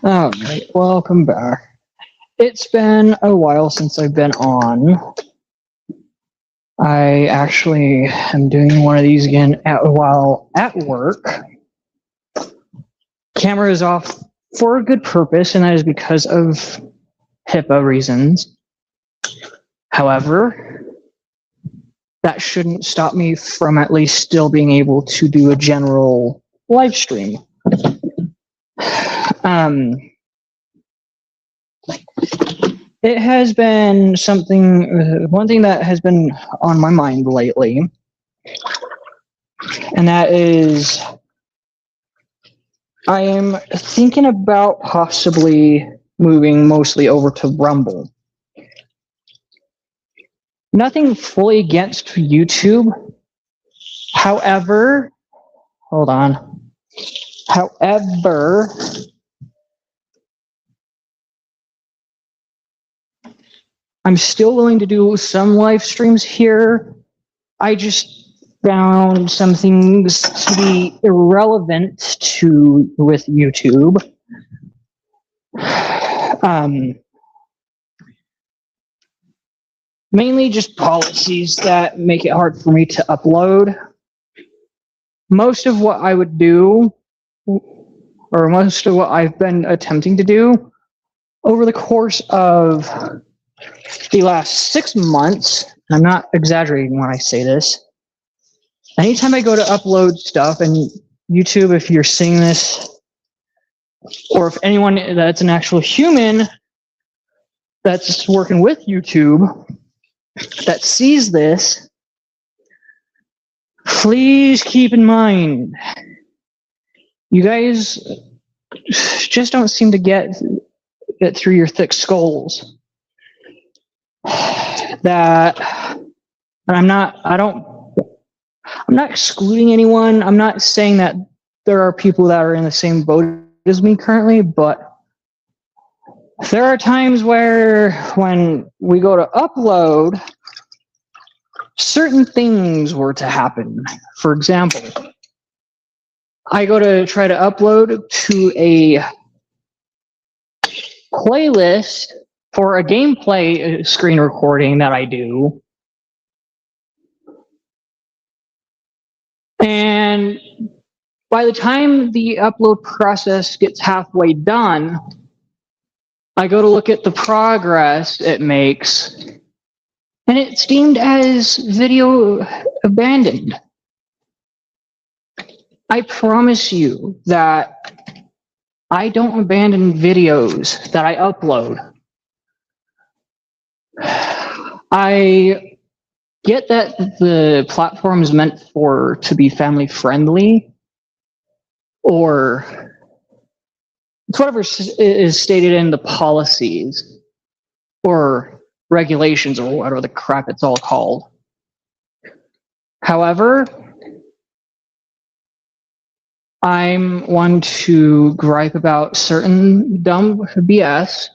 All right, welcome back. It's been a while since I've been on. I actually am doing one of these again while at work. Camera is off for a good purpose, and that is because of HIPAA reasons. However, that shouldn't stop me from at least still being able to do a general live stream. It has been one thing that has been on my mind lately, and that is I am thinking about possibly moving mostly over to Rumble. Nothing fully against YouTube. However, hold on. However, I'm still willing to do some live streams here. I just found some things to be irrelevant with YouTube. Mainly just policies that make it hard for me to upload. Most of what I would do, or most of what I've been attempting to do over the course of the last 6 months, and I'm not exaggerating when I say this, anytime I go to upload stuff, and YouTube, if you're seeing this, or if anyone that's an actual human that's working with YouTube that sees this, please keep in mind, you guys just don't seem to get it through your thick skulls that, and I'm not excluding anyone. I'm not saying that there are people that are in the same boat as me currently, but there are times where when we go to upload, certain things were to happen. For example, I go to try to upload to a playlist for a gameplay screen recording that I do. And by the time the upload process gets halfway done, I go to look at the progress it makes, and it's deemed as video abandoned. I promise you that I don't abandon videos that I upload. I get that the platform is meant to be family friendly, or it's whatever is stated in the policies or regulations or whatever the crap it's all called. However, I'm one to gripe about certain dumb BS.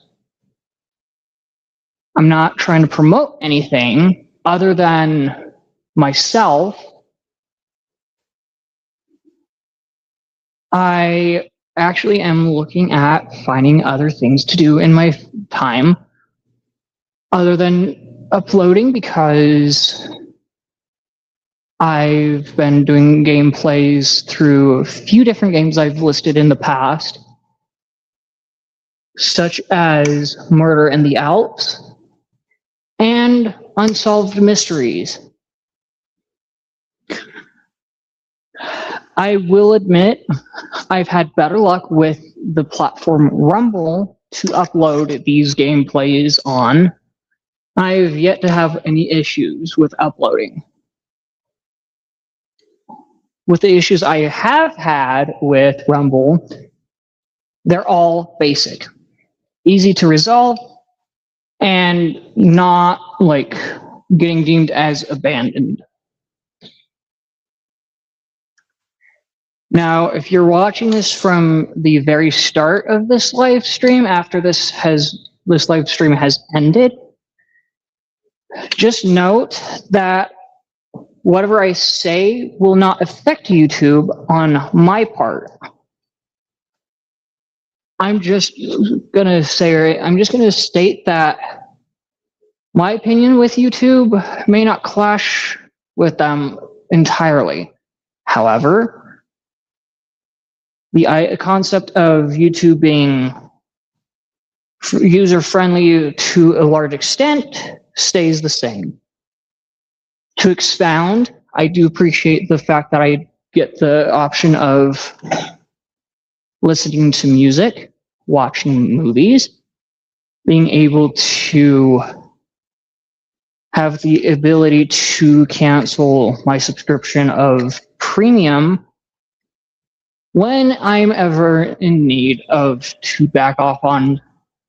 I'm not trying to promote anything other than myself. I actually am looking at finding other things to do in my time other than uploading, because I've been doing gameplays through a few different games I've listed in the past, such as Murder in the Alps and Unsolved Mysteries. I will admit I've had better luck with the platform Rumble to upload these gameplays on. I've yet to have any issues with uploading. With the issues I have had with Rumble, they're all basic, easy to resolve, and not like getting deemed as abandoned. Now, if you're watching this from the very start of this live stream, after this live stream has ended, just note that whatever I say will not affect YouTube on my part. I'm just gonna state that my opinion with YouTube may not clash with them entirely. However, the concept of YouTube being user-friendly to a large extent stays the same. To expound, I do appreciate the fact that I get the option of listening to music, watching movies, being able to have the ability to cancel my subscription of premium when I'm ever in need of to back off on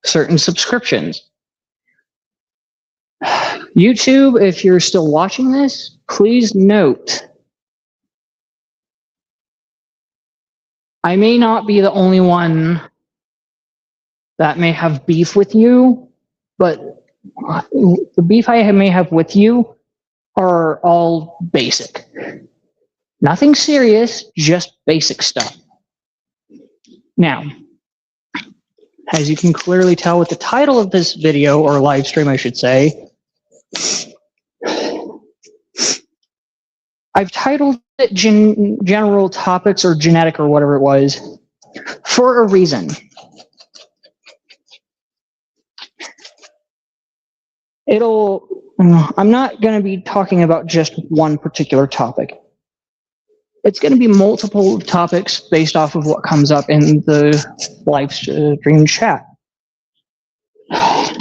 certain subscriptions. YouTube, if you're still watching this, please note, I may not be the only one that may have beef with you, but the beef I may have with you are all basic. Nothing serious, just basic stuff. Now, as you can clearly tell with the title of this video, or live stream I should say, I've titled it General Topics or Genetic or whatever it was for a reason. I'm not going to be talking about just one particular topic. It's going to be multiple topics based off of what comes up in the live stream chat.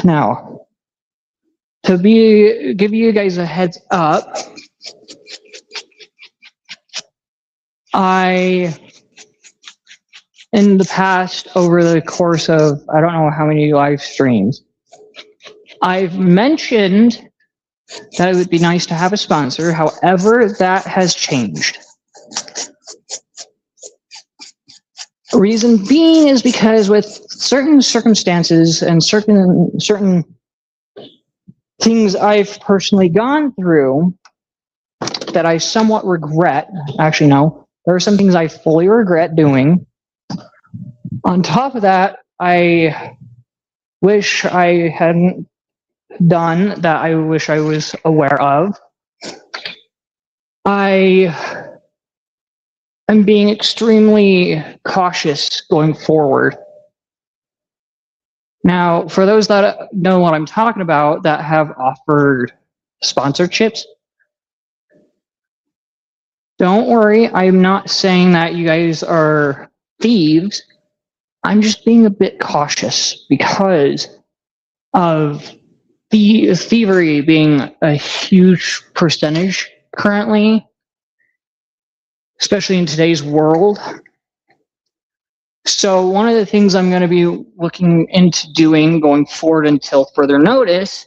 Now, to give you guys a heads up, in the past, over the course of, I don't know how many live streams, I've mentioned that it would be nice to have a sponsor. However, that has changed. Reason being is because with certain circumstances and certain things I've personally gone through that I somewhat regret. Actually, no, there are some things I fully regret doing. On top of that, I wish I hadn't done that. I wish I was aware of. I am being extremely cautious going forward. Now, for those that know what I'm talking about, that have offered sponsorships, don't worry, I'm not saying that you guys are thieves. I'm just being a bit cautious because of the thievery being a huge percentage currently, especially in today's world. So one of the things I'm going to be looking into doing going forward until further notice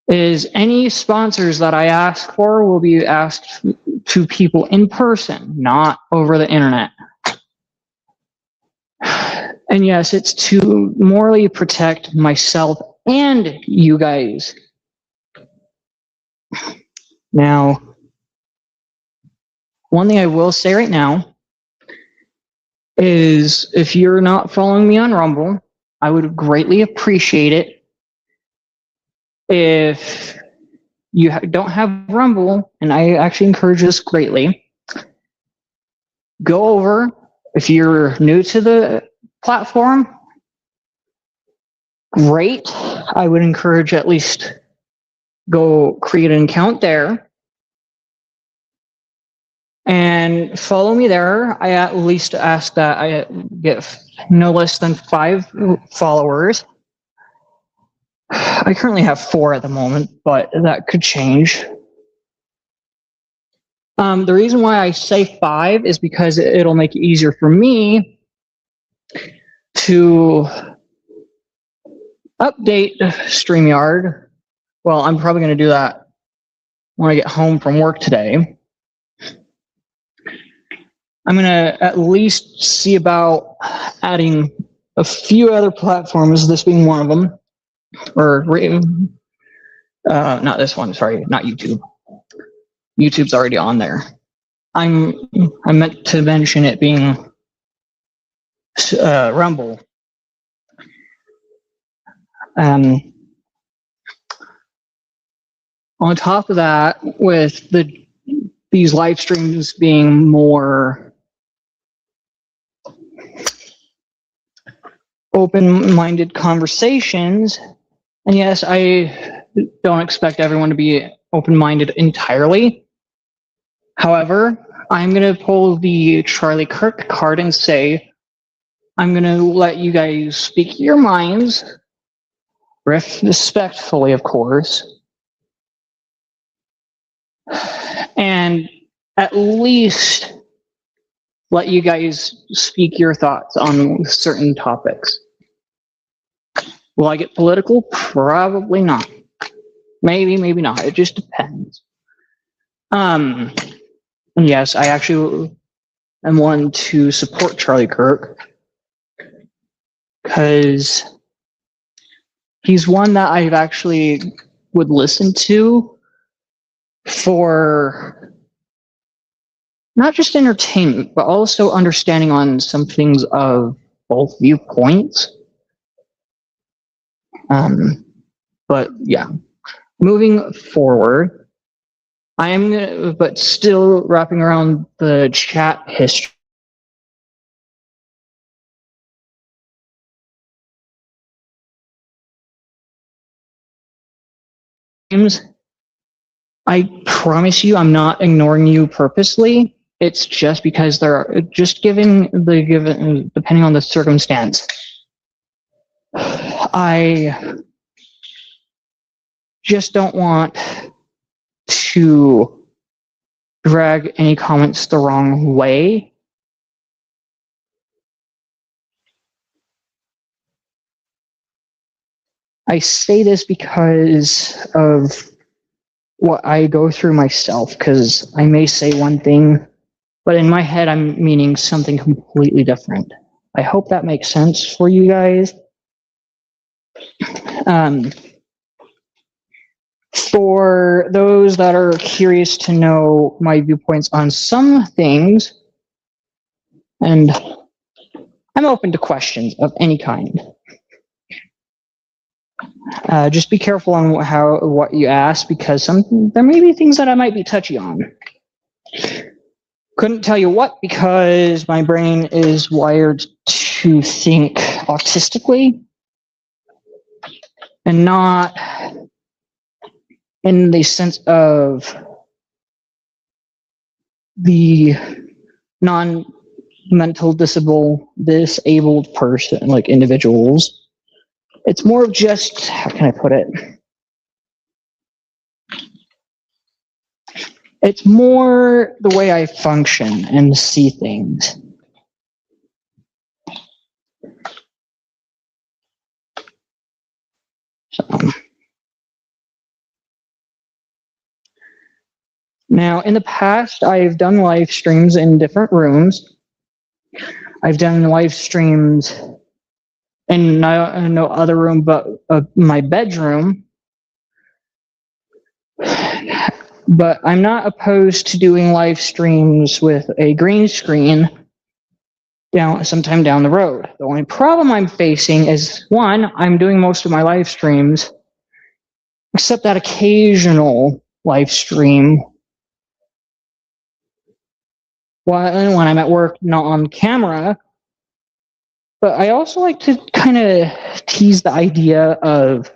is any sponsors that I ask for will be asked to people in person, not over the internet. And yes, it's to morally protect myself and you guys. Now, one thing I will say right now is if you're not following me on Rumble, I would greatly appreciate it if you don't have Rumble, and I actually encourage this greatly. Go over, if you're new to the platform, great. I would encourage at least go create an account there and follow me there. I at least ask that I get no less than 5 followers. I currently have 4 at the moment, but that could change. The reason why I say 5 is because it'll make it easier for me to update StreamYard. Well, I'm probably going to do that when I get home from work today. I'm going to at least see about adding a few other platforms, this being one of them. Or, not this one, sorry, not YouTube. YouTube's already on there. I meant to mention it being Rumble. On top of that, with these live streams being more open-minded conversations, and yes, I don't expect everyone to be open-minded entirely. However, I'm going to pull the Charlie Kirk card and say, I'm going to let you guys speak your minds, respectfully, of course, and at least let you guys speak your thoughts on certain topics. Will I get political? Probably not. Maybe, maybe not. It just depends. Yes, I actually am one to support Charlie Kirk because he's one that I've actually would listen to for not just entertainment, but also understanding on some things of both viewpoints. But yeah, moving forward, I am, but still wrapping around the chat history. I promise you, I'm not ignoring you purposely. It's just because they're just given depending on the circumstance. I just don't want to drag any comments the wrong way. I say this because of what I go through myself, because I may say one thing, but in my head, I'm meaning something completely different. I hope that makes sense for you guys. For those that are curious to know my viewpoints on some things, and I'm open to questions of any kind. Just be careful on what you ask, because there may be things that I might be touchy on. Couldn't tell you what, because my brain is wired to think autistically and not in the sense of the non-mental disabled person, like individuals. It's more of just, how can I put it? It's more the way I function and see things. Now, in the past, I've done live streams in different rooms. I've done live streams in no other room but my bedroom. But I'm not opposed to doing live streams with a green screen sometime down the road. The only problem I'm facing is, one, I'm doing most of my live streams, except that occasional live stream when I'm at work, not on camera. But I also like to kind of tease the idea of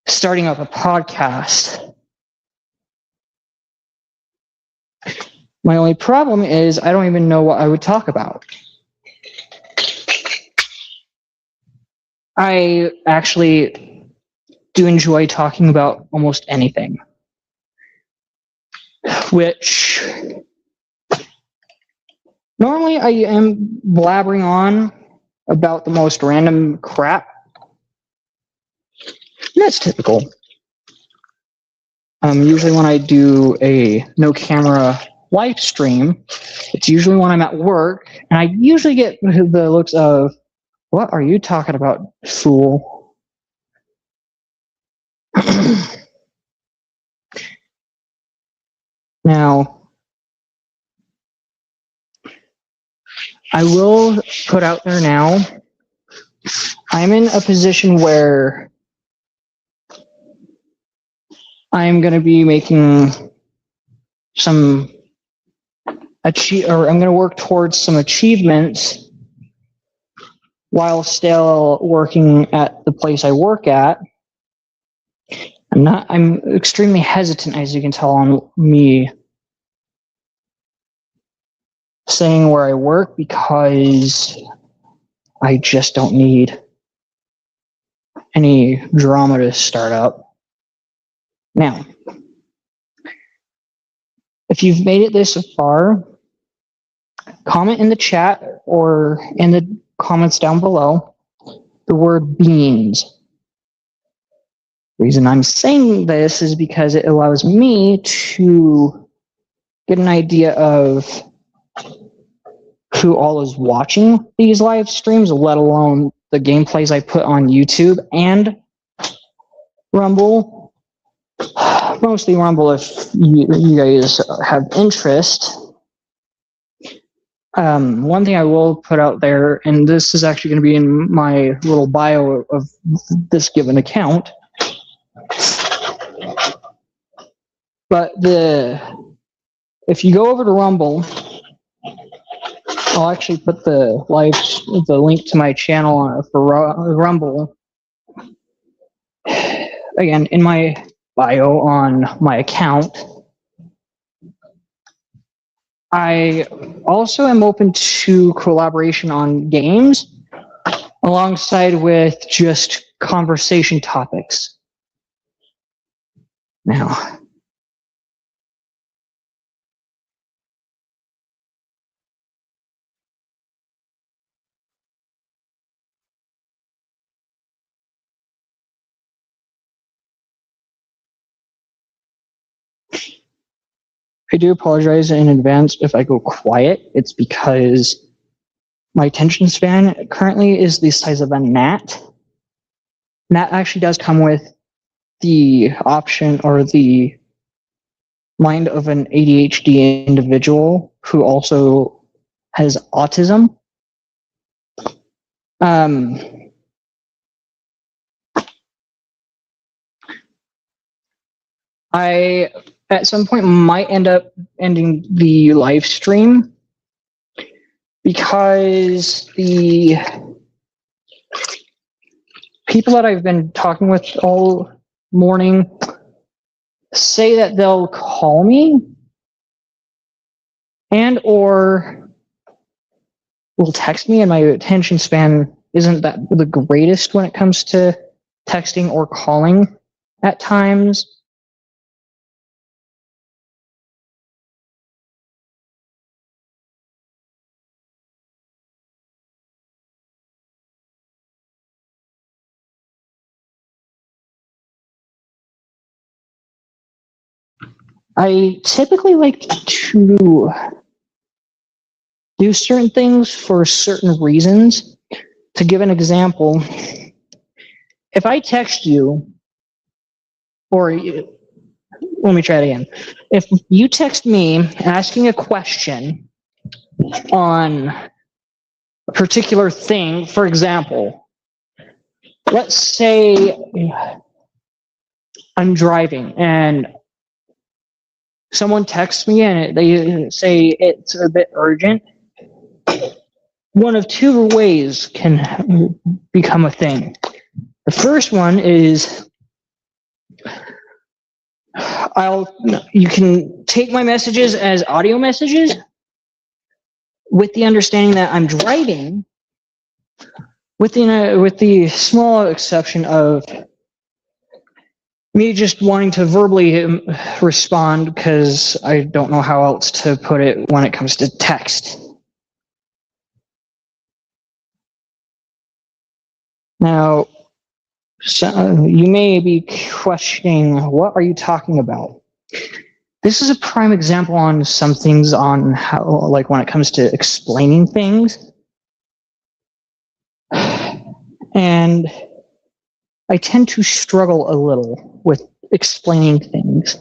starting up a podcast. My only problem is I don't even know what I would talk about. I actually do enjoy talking about almost anything, which normally I am blabbering on about the most random crap. That's typical. Usually when I do a no camera live stream, it's usually when I'm at work, and I usually get the looks of, what are you talking about, fool? Now, I will put out there now, I'm in a position where I'm going to be making some I'm going to work towards some achievements while still working at the place I work at. I'm extremely hesitant, as you can tell on me saying where I work, because I just don't need any drama to start up. Now, if you've made it this far, comment in the chat or in the comments down below the word beans. The reason I'm saying this is because it allows me to get an idea of who all is watching these live streams, let alone the gameplays I put on YouTube and Rumble. Mostly Rumble if you guys have interest. One thing I will put out there, and this is actually going to be in my little bio of this given account, but if you go over to Rumble, I'll actually put the link to my channel for Rumble again in my bio on my account. I also am open to collaboration on games alongside with just conversation topics. Now, I do apologize in advance if I go quiet. It's because my attention span currently is the size of a gnat. That actually does come with the option or the mind of an ADHD individual who also has autism. I at some point might end up ending the live stream because the people that I've been talking with all morning say that they'll call me and or will text me, and my attention span isn't that the greatest when it comes to texting or calling at times. I typically like to do certain things for certain reasons. To give an example, if I text you, or let me try it again. If you text me asking a question on a particular thing, for example, let's say I'm driving and someone texts me and they say it's a bit urgent, one of two ways can become a thing. The first one is you can take my messages as audio messages with the understanding that I'm driving, with the small exception of me just wanting to verbally respond because I don't know how else to put it when it comes to text. Now, so you may be questioning, what are you talking about? This is a prime example on some things on how, like when it comes to explaining things. And I tend to struggle a little with explaining things.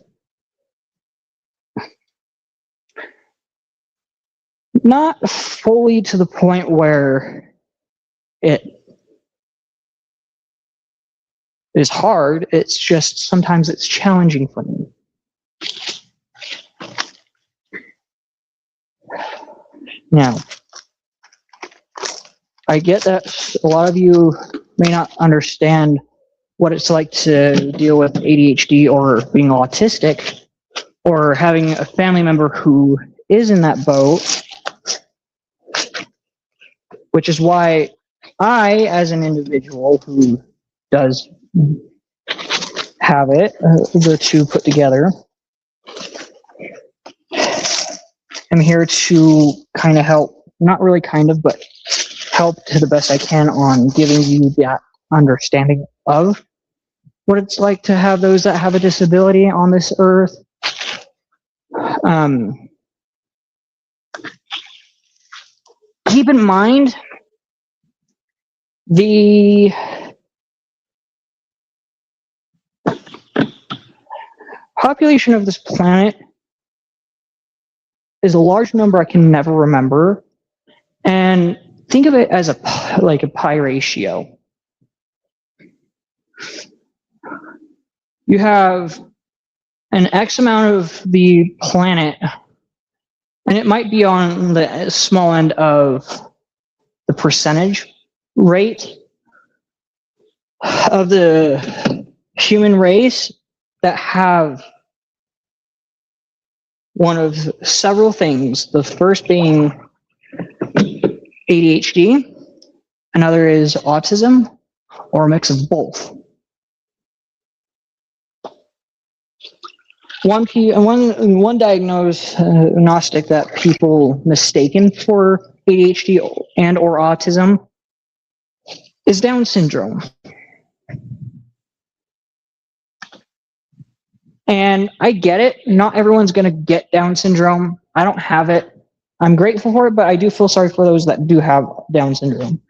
Not fully to the point where it is hard, it's just sometimes it's challenging for me. Now, I get that a lot of you may not understand what it's like to deal with ADHD or being autistic or having a family member who is in that boat, which is why I, as an individual who does have it, the two put together, I'm here to kind of help, not really kind of, but help to the best I can on giving you that understanding of what it's like to have those that have a disability on this earth. Keep in mind the population of this planet is a large number I can never remember, and think of it as a pi ratio. You have an X amount of the planet, and it might be on the small end of the percentage rate of the human race that have one of several things. The first being ADHD, another is autism, or a mix of both. One diagnostic that people mistaken for ADHD and or autism is Down syndrome. And I get it. Not everyone's going to get Down syndrome. I don't have it. I'm grateful for it, but I do feel sorry for those that do have Down syndrome.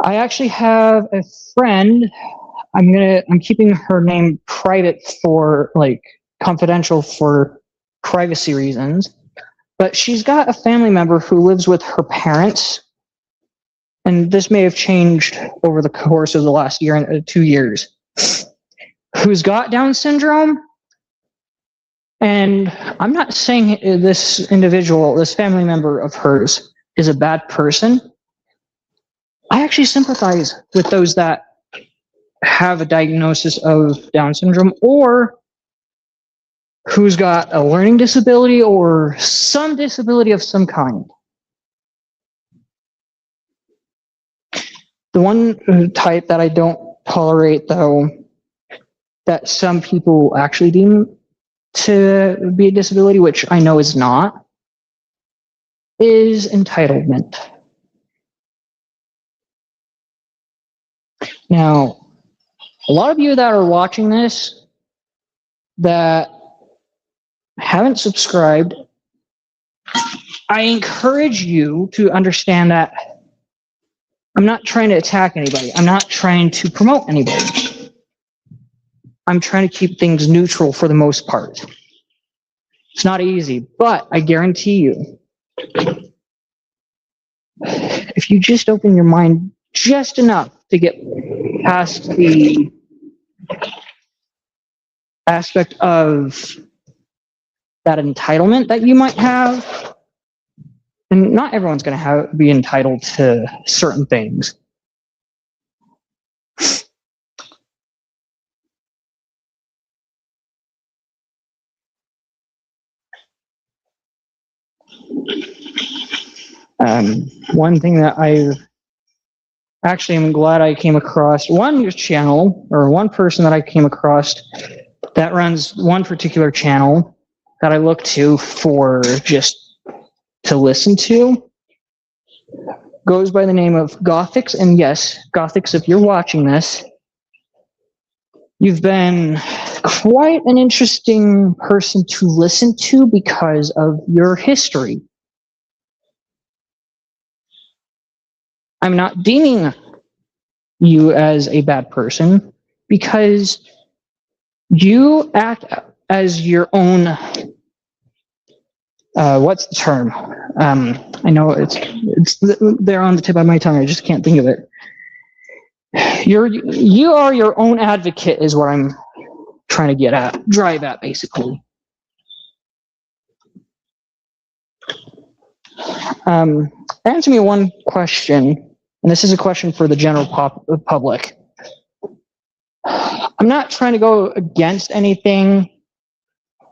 I actually have a friend. I'm keeping her name private for confidential for privacy reasons, but she's got a family member who lives with her parents, and this may have changed over the course of the last year and 2 years, who's got Down syndrome. And I'm not saying this individual, this family member of hers, is a bad person. I actually sympathize with those that have a diagnosis of Down syndrome or who's got a learning disability or some disability of some kind. The one type that I don't tolerate, though, that some people actually deem to be a disability, which I know is not, is entitlement. Now, a lot of you that are watching this that haven't subscribed, I encourage you to understand that I'm not trying to attack anybody. I'm not trying to promote anybody. I'm trying to keep things neutral for the most part. It's not easy, but I guarantee you, if you just open your mind just enough to get past the aspect of that entitlement that you might have, and not everyone's going to be entitled to certain things. One thing that I'm glad I came across, one channel or one person that I came across that runs one particular channel that I look to for just to listen to, goes by the name of Gothics. And yes, Gothics, if you're watching this, you've been quite an interesting person to listen to because of your history. I'm not deeming you as a bad person because you act as your own what's the term? I know it's there on the tip of my tongue. I just can't think of it. You are your own advocate is what I'm trying to drive at, basically. Answer me one question, and this is a question for the general public. I'm not trying to go against anything.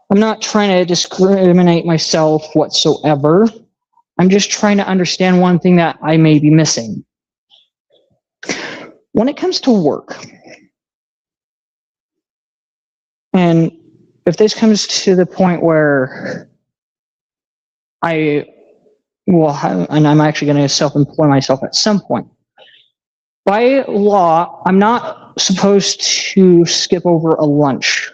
I'm not trying to discriminate myself whatsoever. I'm just trying to understand one thing that I may be missing. When it comes to work, and if this comes to the point where I will have, and I'm actually going to self-employ myself at some point, by law, I'm not supposed to skip over a lunch.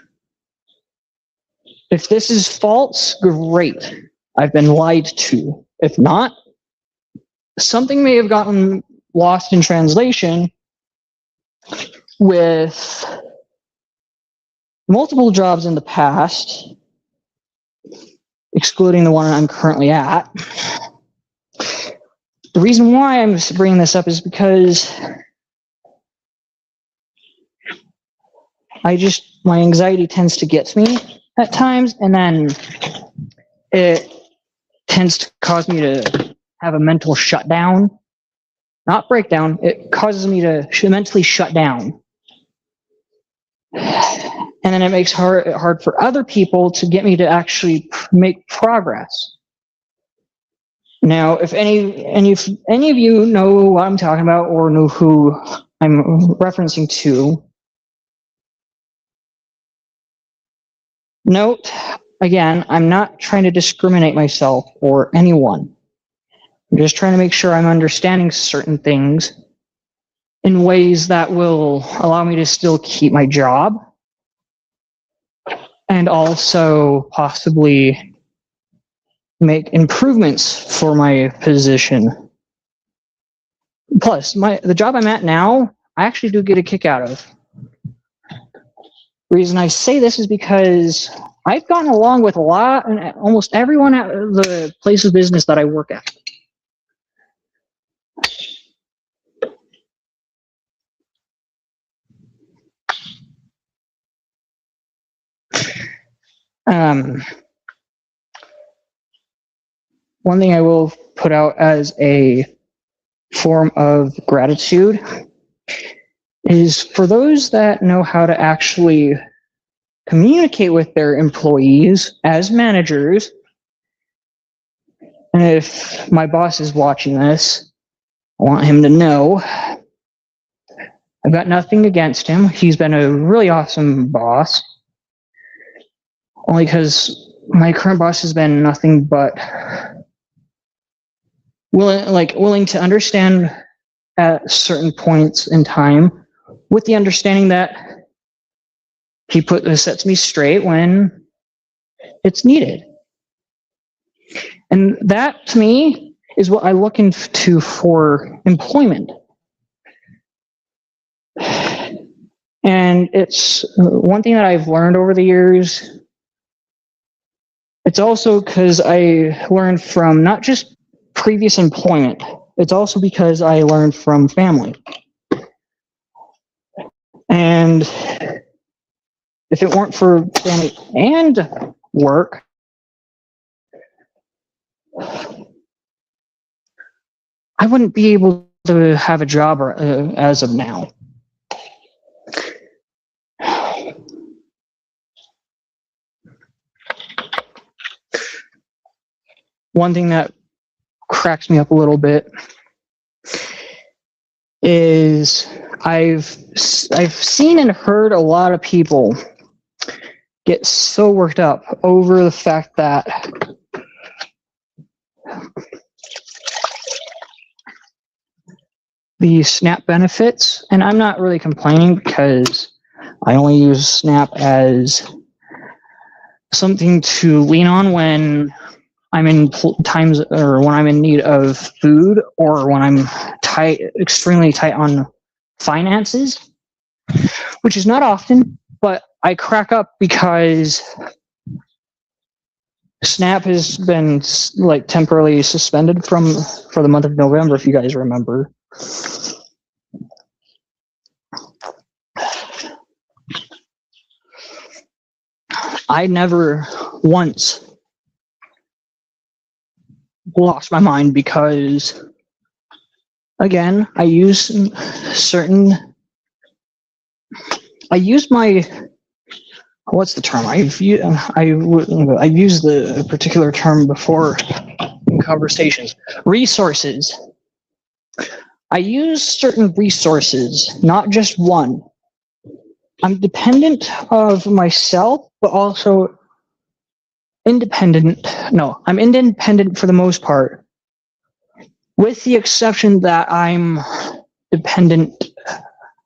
If this is false, great. I've been lied to. If not, something may have gotten lost in translation with multiple jobs in the past, excluding the one I'm currently at. The reason why I'm bringing this up is because my anxiety tends to get to me at times, and then it tends to cause me to have a mental shutdown. Not breakdown, it causes me to mentally shut down. And then it makes it hard for other people to get me to actually make progress. Now, if any of you know what I'm talking about or know who I'm referencing to, note, again, I'm not trying to discriminate myself or anyone. I'm just trying to make sure I'm understanding certain things in ways that will allow me to still keep my job and also possibly make improvements for my position. Plus, the job I'm at now, I actually do get a kick out of. The reason I say this is because I've gotten along with almost everyone at the place of business that I work at. One thing I will put out as a form of gratitude is for those that know how to actually communicate with their employees as managers. And if my boss is watching this, I want him to know I've got nothing against him. He's been a really awesome boss. Only because my current boss has been nothing but willing to understand at certain points in time, with the understanding that he sets me straight when it's needed. And that, to me, is what I look into for employment. And it's one thing that I've learned over the years. It's also because I learned from not just previous employment, it's also because I learned from family. And if it weren't for family and work, I wouldn't be able to have a job as of now. One thing that cracks me up a little bit is I've seen and heard a lot of people get so worked up over the fact that the SNAP benefits, and I'm not really complaining because I only use SNAP as something to lean on when I'm in times or when I'm in need of food or when I'm extremely tight on finances, which is not often, but I crack up because Snap has been like temporarily suspended for the month of November, if you guys remember. I never once lost my mind because, again, I use my, what's the term? I've used the particular term before in conversations. Resources. I use certain resources, not just one. I'm dependent of myself, but also independent. No, I'm independent for the most part, with the exception that I'm dependent.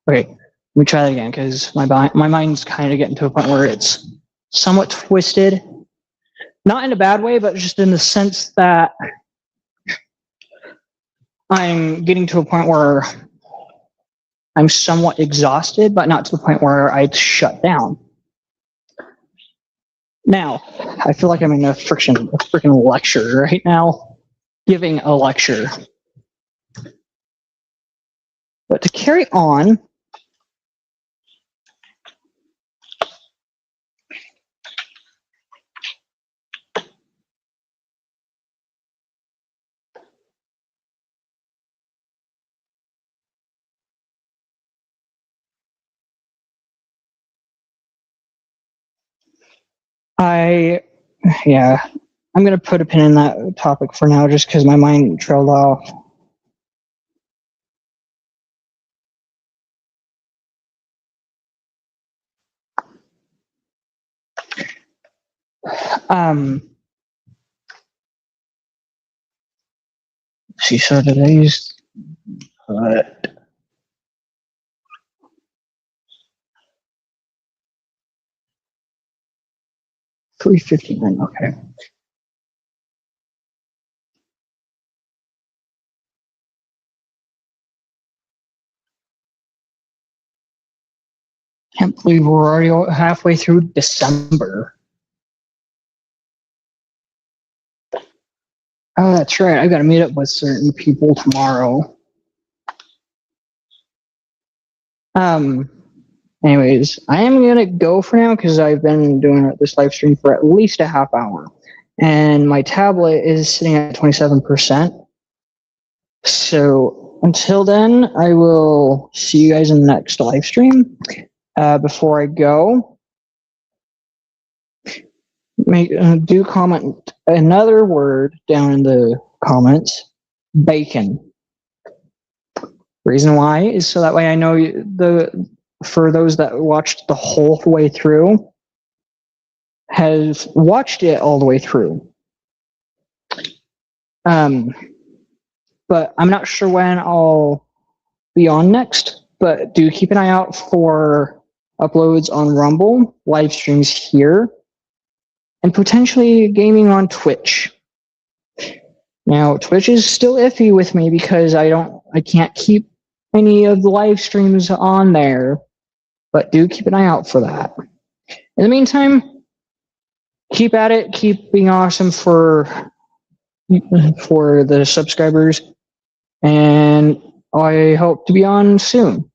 Okay, let me try that again because my mind's kind of getting to a point where it's somewhat twisted. Not in a bad way, but just in the sense that I'm getting to a point where I'm somewhat exhausted, but not to the point where I'd shut down. Now, I feel like I'm in a freaking lecture right now, giving a lecture. But to carry on, I'm going to put a pin in that topic for now just because my mind trailed off. See, so today's 3:59, okay. Can't believe we're already halfway through December. Oh, that's right. I've got to meet up with certain people tomorrow. Anyways, I am going to go for now because I've been doing this live stream for at least a half hour. And my tablet is sitting at 27%. So until then, I will see you guys in the next live stream. Before I go, do comment another word down in the comments, bacon. Reason why is so that way I know for those that watched the whole way through, has watched it all the way through. But I'm not sure when I'll be on next, but do keep an eye out for uploads on Rumble, live streams here, and potentially gaming on Twitch. Now, Twitch is still iffy with me because I can't keep any of the live streams on there, but do keep an eye out for that. In the meantime, keep at it, keep being awesome for the subscribers, and I hope to be on soon.